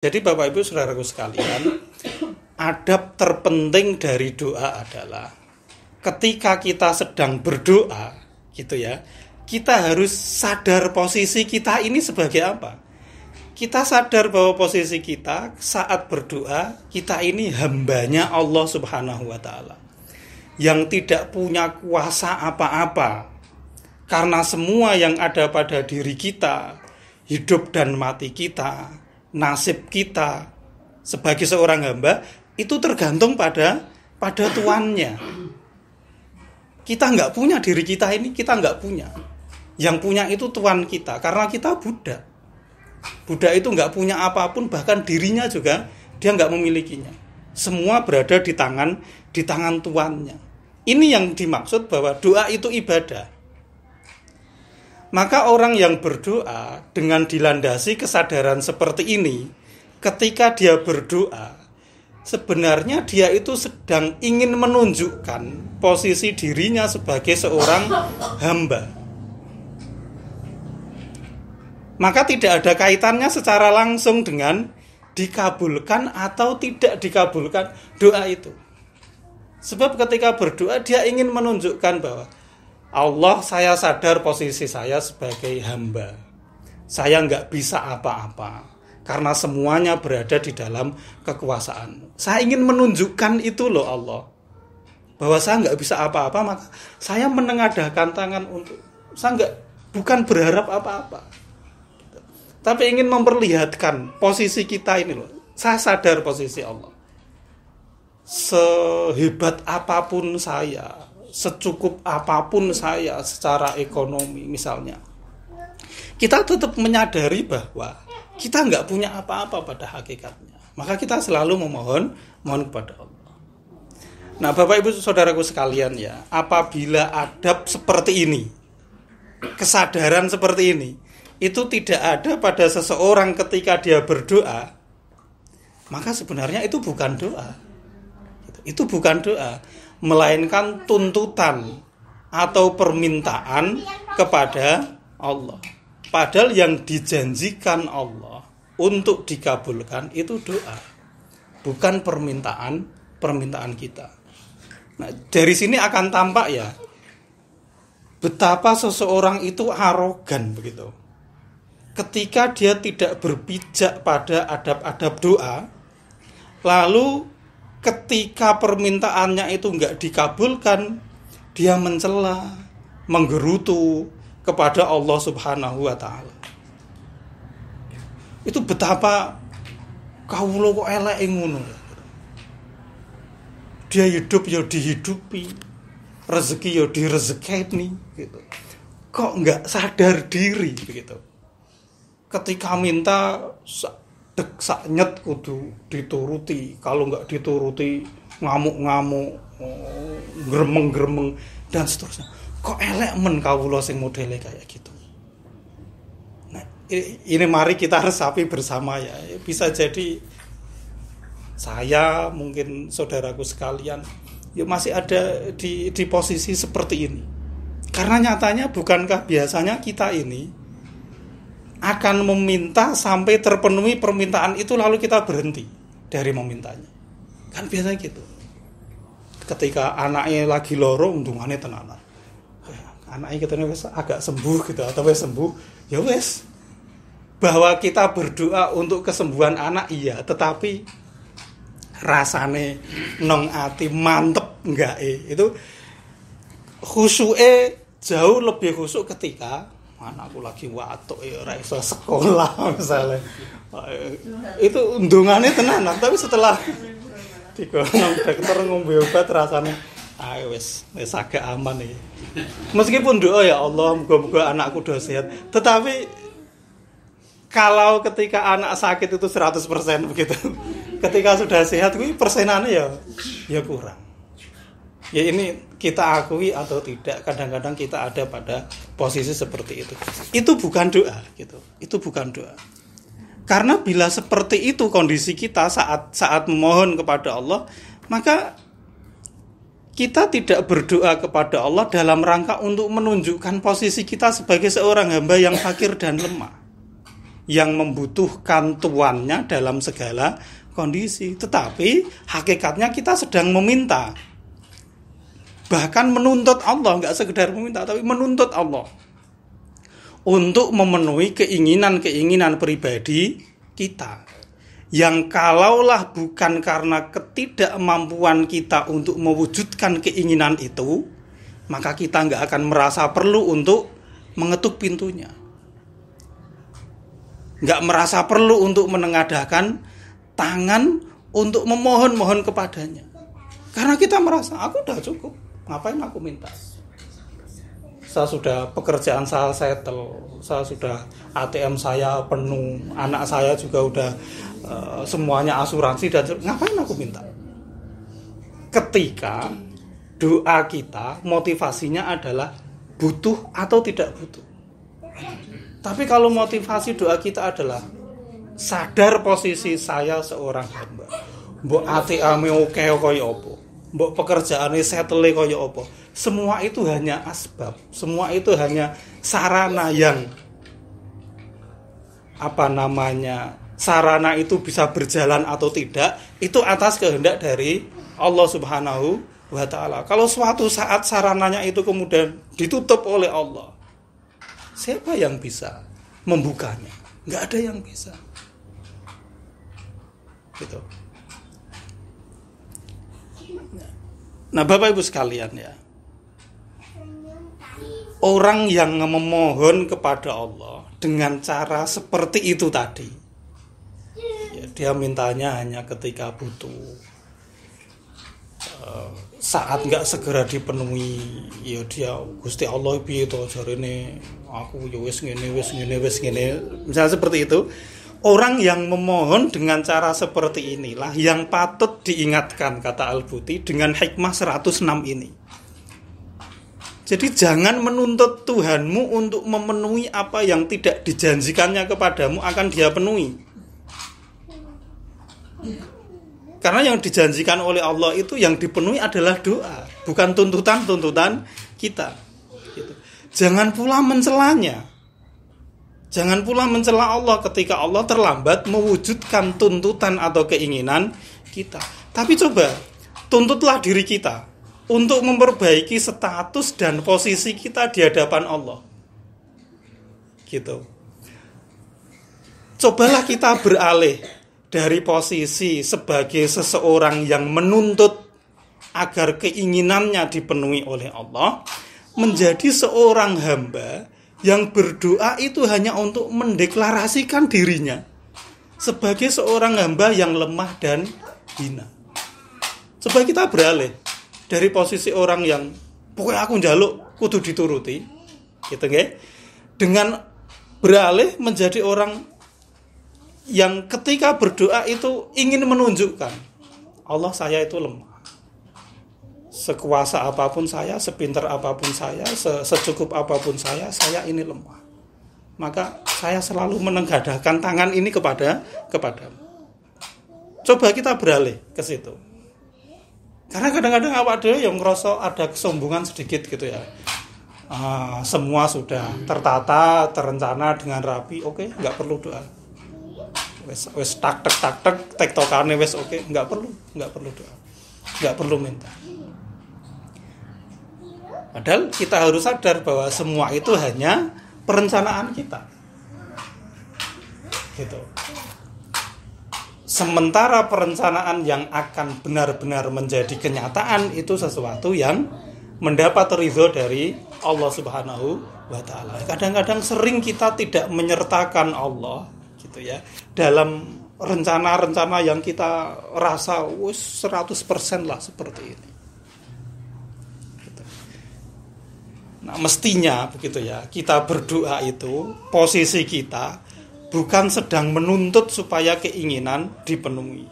Jadi Bapak Ibu Saudaraku sekalian, adab terpenting dari doa adalah ketika kita sedang berdoa, gitu ya, kita harus sadar posisi kita ini sebagai apa. Kita sadar bahwa posisi kita saat berdoa, kita ini hambanya Allah Subhanahu wa Ta'ala, yang tidak punya kuasa apa-apa. Karena semua yang ada pada diri kita, hidup dan mati kita, nasib kita sebagai seorang hamba itu tergantung pada tuannya. Kita nggak punya diri kita ini, kita nggak punya. Yang punya itu tuan kita, karena kita budak. Budak itu nggak punya apapun, bahkan dirinya juga dia nggak memilikinya. Semua berada di tangan tuannya. Ini yang dimaksud bahwa doa itu ibadah. Maka orang yang berdoa dengan dilandasi kesadaran seperti ini, ketika dia berdoa, sebenarnya dia itu sedang ingin menunjukkan posisi dirinya sebagai seorang hamba. Maka tidak ada kaitannya secara langsung dengan dikabulkan atau tidak dikabulkan doa itu. Sebab ketika berdoa dia ingin menunjukkan bahwa Allah, saya sadar posisi saya sebagai hamba. Saya nggak bisa apa-apa karena semuanya berada di dalam kekuasaan. Saya ingin menunjukkan itu loh Allah, bahwa saya nggak bisa apa-apa, maka saya menengadahkan tangan untuk, saya bukan berharap apa-apa, tapi ingin memperlihatkan posisi kita ini loh. Saya sadar posisi Allah. Sehebat apapun saya, secukup apapun saya secara ekonomi misalnya, kita tetap menyadari bahwa kita nggak punya apa-apa pada hakikatnya. Maka kita selalu mohon kepada Allah. Nah Bapak Ibu Saudaraku sekalian ya, apabila adab seperti ini, kesadaran seperti ini, itu tidak ada pada seseorang ketika dia berdoa, maka sebenarnya itu bukan doa. Itu bukan doa, melainkan tuntutan atau permintaan kepada Allah. Padahal yang dijanjikan Allah untuk dikabulkan itu doa, bukan permintaan kita. Nah, dari sini akan tampak ya, betapa seseorang itu arogan begitu. Ketika dia tidak berpijak pada adab-adab doa, lalu ketika permintaannya itu enggak dikabulkan, dia mencela, menggerutu kepada Allah Subhanahu wa Ta'ala. Itu betapa kawula kok elek ngono. Dia hidup ya dihidupi, rezeki ya direzekeni gitu. Kok enggak sadar diri begitu. Ketika minta saknyet kudu dituruti, kalau nggak dituruti ngamuk-ngamuk, gremeng-gremeng dan seterusnya. Kok elek men kawula sing modele kayak gitu. Nah, ini mari kita resapi bersama ya. Bisa jadi saya, mungkin saudaraku sekalian, ya masih ada di posisi seperti ini. Karena nyatanya bukankah biasanya kita ini akan meminta sampai terpenuhi permintaan itu, lalu kita berhenti dari memintanya. Kan biasanya gitu. Ketika anaknya lagi loro, untungane tenanan. Anaknya kita agak sembuh gitu, atau wes sembuh, ya wes. Bahwa kita berdoa untuk kesembuhan anak iya, tetapi rasane nong ati mantep enggak itu khusyuke jauh lebih khusyuk ketika anakku lagi watuk ya ora iso sekolah misalnya. Itu undungannya tenanan, tapi setelah digolong dokter ngombe obat rasanya wis agak aman iki. Meskipun doa ya Allah muga-muga anakku udah sehat, tetapi kalau ketika anak sakit itu 100% begitu. Ketika sudah sehat kuwi persenane ya kurang. Ya ini kita akui atau tidak, kadang-kadang kita ada pada posisi seperti itu. Itu bukan doa gitu. Itu bukan doa. Karena bila seperti itu kondisi kita saat memohon kepada Allah, maka kita tidak berdoa kepada Allah dalam rangka untuk menunjukkan posisi kita sebagai seorang hamba yang fakir dan lemah, yang membutuhkan tuannya dalam segala kondisi. Tetapi hakikatnya kita sedang meminta, bahkan menuntut Allah, nggak sekedar meminta, tapi menuntut Allah untuk memenuhi keinginan-keinginan pribadi kita. Yang kalaulah bukan karena ketidakmampuan kita untuk mewujudkan keinginan itu, maka kita nggak akan merasa perlu untuk mengetuk pintunya. Nggak merasa perlu untuk menengadahkan tangan untuk memohon-mohon kepadanya. Karena kita merasa, aku udah cukup, ngapain aku minta? Saya sudah, pekerjaan saya settle, saya sudah, ATM saya penuh, anak saya juga udah semuanya asuransi, dan ngapain aku minta? Ketika doa kita motivasinya adalah butuh atau tidak butuh. Tapi kalau motivasi doa kita adalah sadar posisi saya seorang hamba, mbok ATM oke kaya apa, mbok pekerjaane settle kaya apa, semua itu hanya asbab, semua itu hanya sarana yang sarana itu bisa berjalan atau tidak, itu atas kehendak dari Allah Subhanahu wa ta'ala. Kalau suatu saat sarananya itu kemudian ditutup oleh Allah, siapa yang bisa membukanya? Nggak ada yang bisa. Gitu. Nah, Bapak Ibu sekalian ya, orang yang memohon kepada Allah dengan cara seperti itu tadi, ya, dia mintanya hanya ketika butuh. Saat nggak segera dipenuhi, ya dia, Gusti Allah piye to jarene aku ya wis ngene. Misalnya seperti itu. Orang yang memohon dengan cara seperti inilah yang patut diingatkan, kata Al-Buti, dengan hikmah 106 ini. Jadi jangan menuntut Tuhanmu untuk memenuhi apa yang tidak dijanjikannya kepadamu akan Dia penuhi. Karena yang dijanjikan oleh Allah itu yang dipenuhi adalah doa, bukan tuntutan-tuntutan kita. Gitu. Jangan pula mencelanya. Jangan pula mencela Allah ketika Allah terlambat mewujudkan tuntutan atau keinginan kita. Tapi coba, tuntutlah diri kita untuk memperbaiki status dan posisi kita di hadapan Allah. Gitu. Cobalah kita beralih dari posisi sebagai seseorang yang menuntut agar keinginannya dipenuhi oleh Allah, menjadi seorang hamba yang berdoa itu hanya untuk mendeklarasikan dirinya sebagai seorang hamba yang lemah dan hina. Coba kita beralih dari posisi orang yang pokoknya aku njaluk kudu dituruti, gitu nggih, dengan beralih menjadi orang yang ketika berdoa itu ingin menunjukkan, Allah, saya itu lemah. Sekuasa apapun saya, sepintar apapun saya, secukup apapun saya ini lemah. Maka saya selalu menengadahkan tangan ini kepadamu. Coba kita beralih ke situ. Karena kadang-kadang awak dhewe yang ngerasa ada kesombongan sedikit gitu ya. Semua sudah tertata, terencana dengan rapi, oke, nggak perlu doa. Wes tak tektokane wes oke, nggak perlu doa. Nggak perlu minta. Padahal kita harus sadar bahwa semua itu hanya perencanaan kita. Gitu. Sementara perencanaan yang akan benar-benar menjadi kenyataan itu sesuatu yang mendapat ridho dari Allah Subhanahu wa ta'ala. Kadang-kadang sering kita tidak menyertakan Allah gitu ya dalam rencana-rencana yang kita rasa 100% lah seperti ini. Nah, mestinya begitu ya, kita berdoa itu posisi kita bukan sedang menuntut supaya keinginan dipenuhi,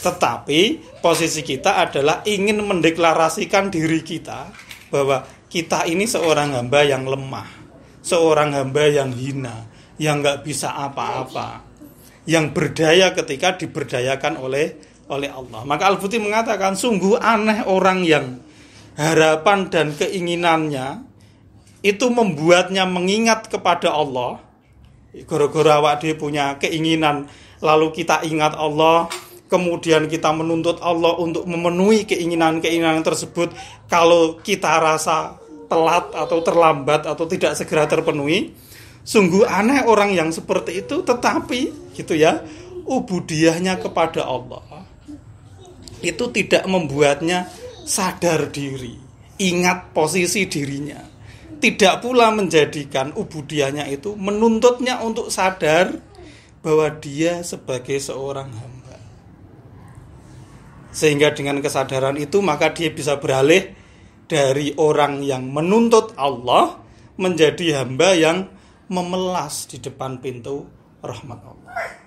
tetapi posisi kita adalah ingin mendeklarasikan diri kita bahwa kita ini seorang hamba yang lemah, seorang hamba yang hina, yang nggak bisa apa-apa, yang berdaya ketika diberdayakan oleh Allah. Maka Al-Buti mengatakan, sungguh aneh orang yang harapan dan keinginannya itu membuatnya mengingat kepada Allah, Gara-gara awak dhewe punya keinginan, lalu kita ingat Allah, kemudian kita menuntut Allah untuk memenuhi keinginan-keinginan tersebut. Kalau kita rasa telat atau terlambat atau tidak segera terpenuhi, sungguh aneh orang yang seperti itu. Tetapi gitu ya, ubudiyahnya kepada Allah itu tidak membuatnya sadar diri, ingat posisi dirinya. Tidak pula menjadikan ubudiyahnya itu menuntutnya untuk sadar bahwa dia sebagai seorang hamba. Sehingga dengan kesadaran itu maka dia bisa beralih dari orang yang menuntut Allah menjadi hamba yang memelas di depan pintu rahmat Allah.